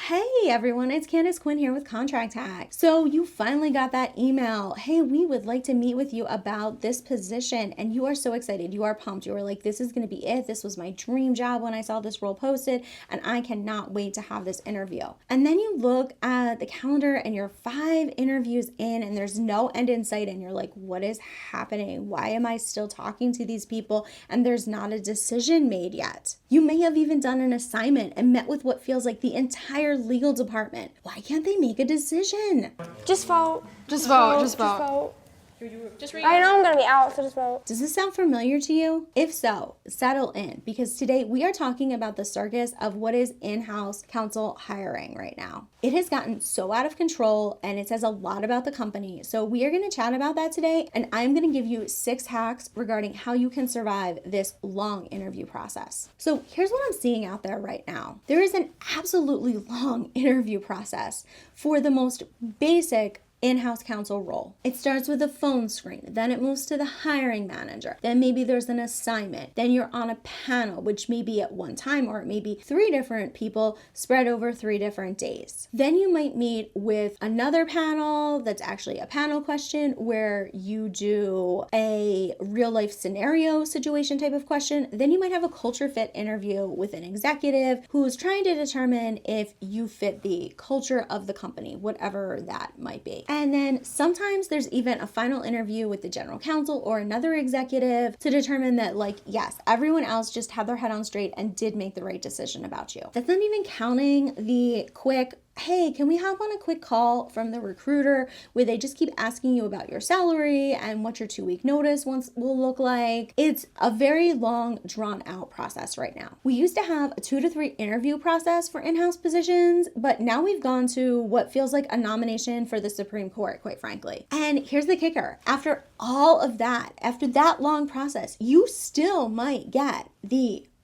Hey everyone, it's Candice Quinn here with Contract Hack. So you finally got that email. Hey, we would like to meet with you about this position, and you are so excited. You are pumped. You are like, this is going to be it. This was my dream job when I saw this role posted, and I cannot wait to have this interview. And then you look at the calendar and you're 5 interviews in and there's no end in sight, and you're like, what is happening? Why am I still talking to these people and there's not a decision made yet? You may have even done an assignment and met with what feels like the entire legal department. Why can't they make a decision? Just vote. Just vote. Just read. I know I'm going to be out, so just vote. Does this sound familiar to you? If so, settle in, because today we are talking about the circus of what is in-house counsel hiring right now. It has gotten so out of control and it says a lot about the company. So we are going to chat about that today, and I'm going to give you 6 hacks regarding how you can survive this long interview process. So here's what I'm seeing out there right now. There is an absolutely long interview process for the most basic in-house counsel role. It starts with a phone screen, then it moves to the hiring manager, then maybe there's an assignment, then you're on a panel, which may be at one time, or it may be 3 different people spread over 3 different days. Then you might meet with another panel that's actually a panel question where you do a real life scenario situation type of question. Then you might have a culture fit interview with an executive who's trying to determine if you fit the culture of the company, whatever that might be. And then sometimes there's even a final interview with the general counsel or another executive to determine that, like, yes, everyone else just had their head on straight and did make the right decision about you. That's not even counting the quick, hey, can we hop on a quick call from the recruiter where they just keep asking you about your salary and what your 2-week notice will look like. It's a very long, drawn out process right now. We used to have a 2 to 3 interview process for in-house positions, but now we've gone to what feels like a nomination for the Supreme Court, quite frankly. And here's the kicker. After all of that, after that long process, you still might get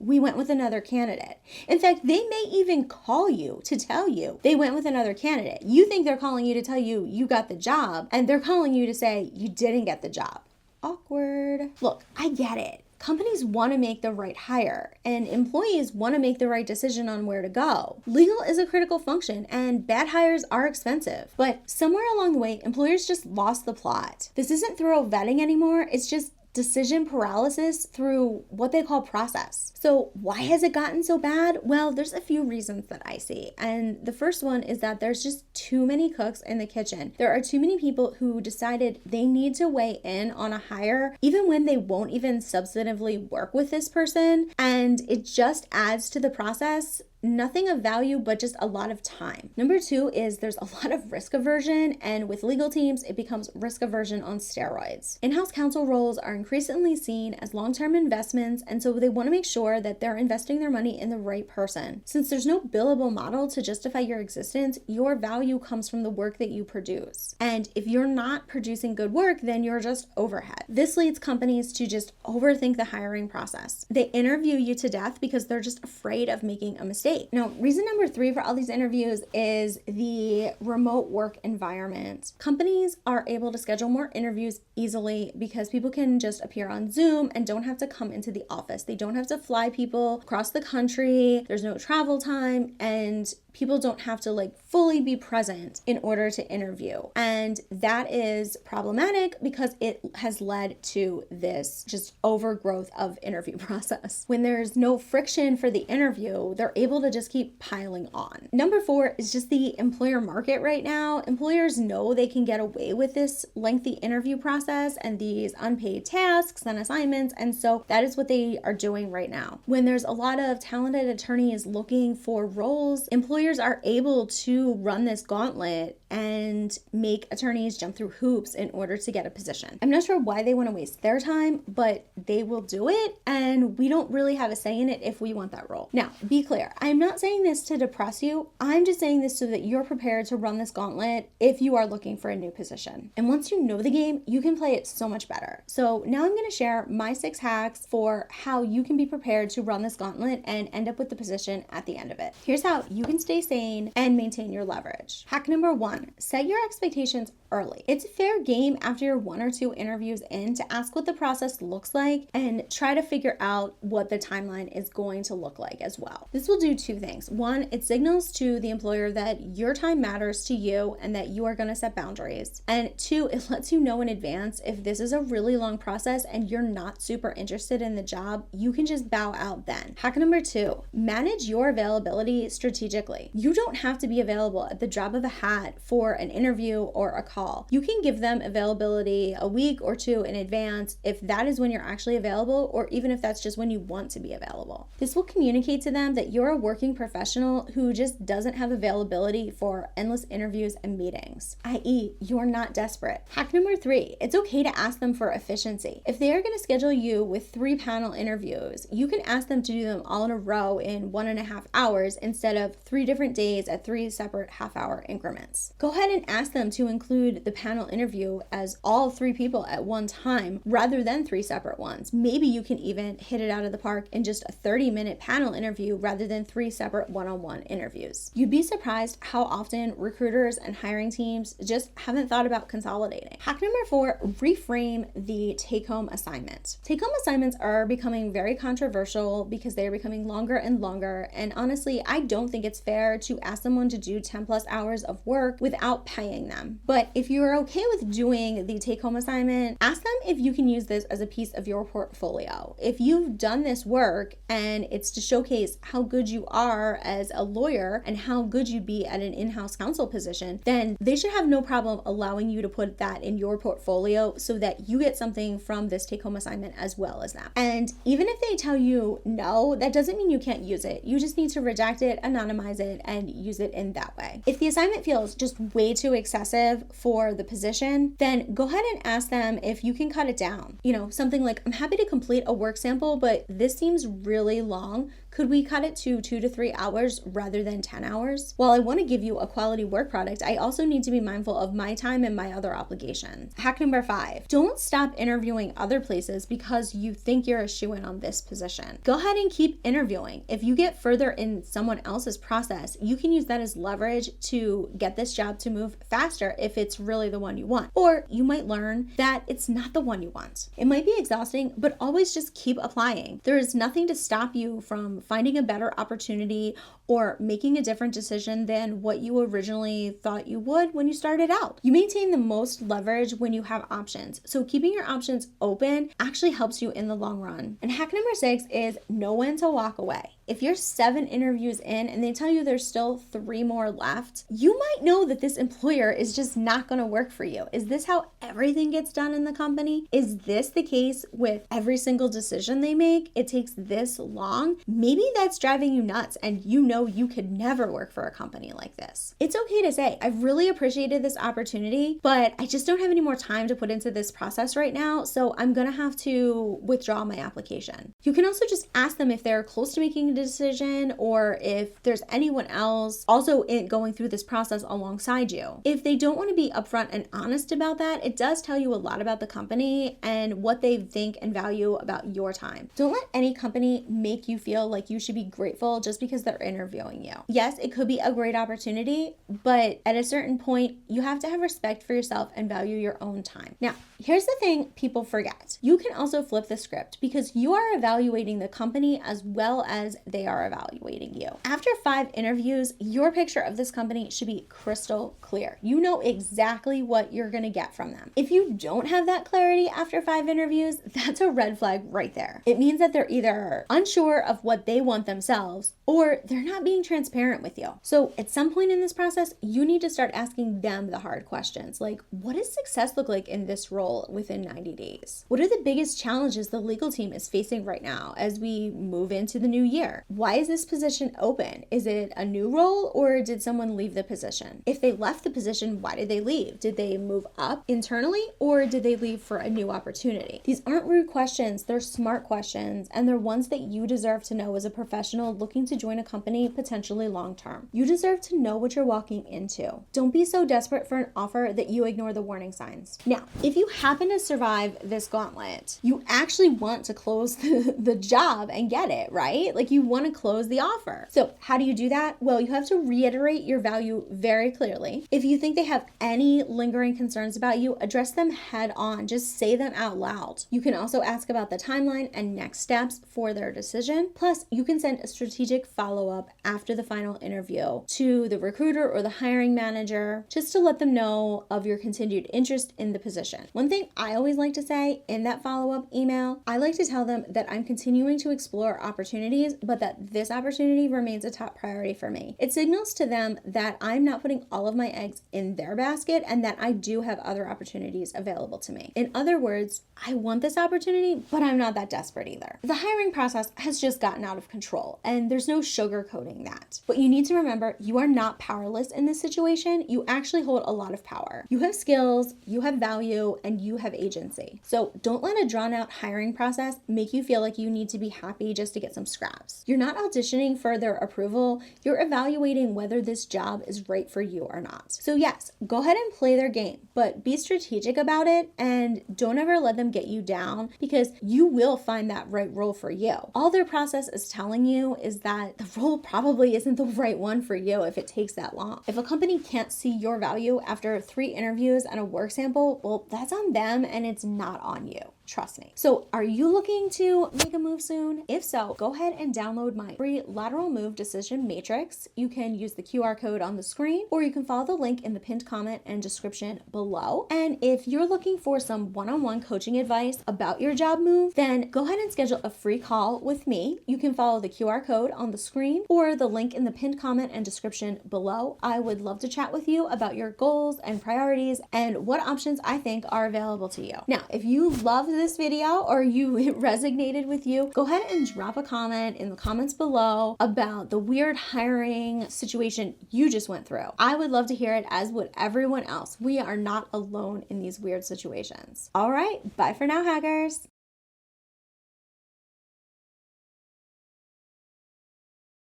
we went with another candidate. In fact, they may even call you to tell you they went with another candidate. You think they're calling you to tell you you got the job, and they're calling you to say you didn't get the job. Awkward. Look, I get it. Companies want to make the right hire, and employees want to make the right decision on where to go. Legal is a critical function, and bad hires are expensive. But somewhere along the way, employers just lost the plot. This isn't thorough vetting anymore. It's just decision paralysis through what they call process. So why has it gotten so bad? Well, there's a few reasons that I see. And the first one is that there's just too many cooks in the kitchen. There are too many people who decided they need to weigh in on a hire, even when they won't even substantively work with this person. And it just adds to the process. Nothing of value, but just a lot of time. Number 2 is there's a lot of risk aversion, and with legal teams, it becomes risk aversion on steroids. In-house counsel roles are increasingly seen as long-term investments, and so they want to make sure that they're investing their money in the right person. Since there's no billable model to justify your existence, your value comes from the work that you produce. And if you're not producing good work, then you're just overhead. This leads companies to just overthink the hiring process. They interview you to death because they're just afraid of making a mistake. Now, reason number 3 for all these interviews is the remote work environment. Companies are able to schedule more interviews easily because people can just appear on Zoom and don't have to come into the office. They don't have to fly people across the country. There's no travel time, and people don't have to fully be present in order to interview. And that is problematic because it has led to this just overgrowth of interview process. When there's no friction for the interview, they're able to just keep piling on. Number 4 is just the employer market right now. Employers know they can get away with this lengthy interview process and these unpaid tasks and assignments. And so that is what they are doing right now. When there's a lot of talented attorneys looking for roles, employers are able to run this gauntlet and make attorneys jump through hoops in order to get a position. I'm not sure why they want to waste their time, but they will do it, and we don't really have a say in it if we want that role. Now, be clear, I'm not saying this to depress you. I'm just saying this so that you're prepared to run this gauntlet if you are looking for a new position. And once you know the game, you can play it so much better. So now I'm going to share my 6 hacks for how you can be prepared to run this gauntlet and end up with the position at the end of it. Here's how you can stay sane and maintain your leverage. Hack number 1, set your expectations early. It's a fair game after your 1 or 2 interviews in to ask what the process looks like and try to figure out what the timeline is going to look like as well. This will do do two things. One, it signals to the employer that your time matters to you and that you are going to set boundaries. And two, it lets you know in advance if this is a really long process and you're not super interested in the job, you can just bow out then. Hack number 2, manage your availability strategically. You don't have to be available at the drop of a hat for an interview or a call. You can give them availability a week or two in advance if that is when you're actually available, or even if that's just when you want to be available. This will communicate to them that you're a working professional who just doesn't have availability for endless interviews and meetings, i.e., you're not desperate. Hack number 3, it's okay to ask them for efficiency. If they are going to schedule you with 3 panel interviews, you can ask them to do them all in a row in 1.5 hours instead of 3 different days at 3 separate half-hour increments. Go ahead and ask them to include the panel interview as all 3 people at one time rather than 3 separate ones. Maybe you can even hit it out of the park in just a 30-minute panel interview rather than 3 separate one-on-one interviews. You'd be surprised how often recruiters and hiring teams just haven't thought about consolidating. Hack number 4, reframe the take-home assignment. Take-home assignments are becoming very controversial because they are becoming longer and longer, and honestly, I don't think it's fair to ask someone to do 10 plus hours of work without paying them. But if you're okay with doing the take-home assignment, ask them if you can use this as a piece of your portfolio. If you've done this work and it's to showcase how good you are as a lawyer and how good you'd be at an in-house counsel position, then they should have no problem allowing you to put that in your portfolio so that you get something from this take-home assignment as well as them. And even if they tell you no, that doesn't mean you can't use it. You just need to redact it, anonymize it, and use it in that way. If the assignment feels just way too excessive for the position, then go ahead and ask them if you can cut it down. Something like, I'm happy to complete a work sample, but this seems really long. Could we cut it to 2 to 3 hours rather than 10 hours? While I want to give you a quality work product, I also need to be mindful of my time and my other obligations. Hack number 5, don't stop interviewing other places because you think you're a shoo-in on this position. Go ahead and keep interviewing. If you get further in someone else's process, you can use that as leverage to get this job to move faster if it's really the one you want. Or you might learn that it's not the one you want. It might be exhausting, but always just keep applying. There is nothing to stop you from finding a better opportunity or making a different decision than what you originally thought you would when you started out. You maintain the most leverage when you have options. So keeping your options open actually helps you in the long run. And hack number 6 is know when to walk away. If you're 7 interviews in and they tell you there's still 3 more left, you might know that this employer is just not going to work for you. Is this how everything gets done in the company? Is this the case with every single decision they make? It takes this long? Maybe that's driving you nuts and you know you could never work for a company like this. It's okay to say, I've really appreciated this opportunity, but I just don't have any more time to put into this process right now, so I'm going to have to withdraw my application. You can also just ask them if they're close to making a decision or if there's anyone else also going through this process alongside you. If they don't want to be upfront and honest about that, it does tell you a lot about the company and what they think and value about your time. Don't let any company make you feel like you should be grateful just because they're interviewing you. Yes, it could be a great opportunity, but at a certain point, you have to have respect for yourself and value your own time. Now, here's the thing people forget. You can also flip the script because you are evaluating the company as well as they are evaluating you. After 5 interviews, your picture of this company should be crystal clear. You know exactly what you're going to get from them. If you don't have that clarity after 5 interviews, that's a red flag right there. It means that they're either unsure of what they want themselves or they're not being transparent with you. So at some point in this process, you need to start asking them the hard questions like, what does success look like in this role within 90 days? What are the biggest challenges the legal team is facing right now as we move into the new year? Why is this position open? Is it a new role or did someone leave the position? If they left the position, why did they leave? Did they move up internally or did they leave for a new opportunity? These aren't rude questions, they're smart questions, and they're ones that you deserve to know as a professional looking to join a company potentially long term. You deserve to know what you're walking into. Don't be so desperate for an offer that you ignore the warning signs. Now, if you happen to survive this gauntlet, you actually want to close the job and get it, right? Like you want to close the offer. So how do you do that? Well, you have to reiterate your value very clearly. If you think they have any lingering concerns about you, address them head on. Just say them out loud. You can also ask about the timeline and next steps for their decision. Plus, you can send a strategic follow-up after the final interview to the recruiter or the hiring manager, just to let them know of your continued interest in the position. One thing I always like to say in that follow-up email, I like to tell them that I'm continuing to explore opportunities, but that this opportunity remains a top priority for me. It signals to them that I'm not putting all of my eggs in their basket and that I do have other opportunities available to me. In other words, I want this opportunity, but I'm not that desperate either. The hiring process has just gotten out of control, and there's no sugarcoating that. But you need to remember, you are not powerless in this situation. You actually hold a lot of power. You have skills, you have value, and you have agency. So don't let a drawn out hiring process make you feel like you need to be happy just to get some scraps. You're not auditioning for their approval. You're evaluating whether this job is right for you or not. So yes, go ahead and play their game, but be strategic about it and don't ever let them get you down, because you will find that right role for you. All their process is telling you is that the role probably isn't the right one for you if it takes that long. If a company can't see your value after 3 interviews and a work sample, well, that's on them and it's not on you. Trust me. So are you looking to make a move soon? If so, go ahead and download my free lateral move decision matrix. You can use the QR code on the screen, or you can follow the link in the pinned comment and description below. And if you're looking for some one-on-one coaching advice about your job move, then go ahead and schedule a free call with me. You can follow the QR code on the screen or the link in the pinned comment and description below. I would love to chat with you about your goals and priorities and what options I think are available to you. Now, if you love this video or it resonated with you, go ahead and drop a comment in the comments below about the weird hiring situation you just went through. I would love to hear it, as would everyone else. We are not alone in these weird situations. All right, bye for now, hackers.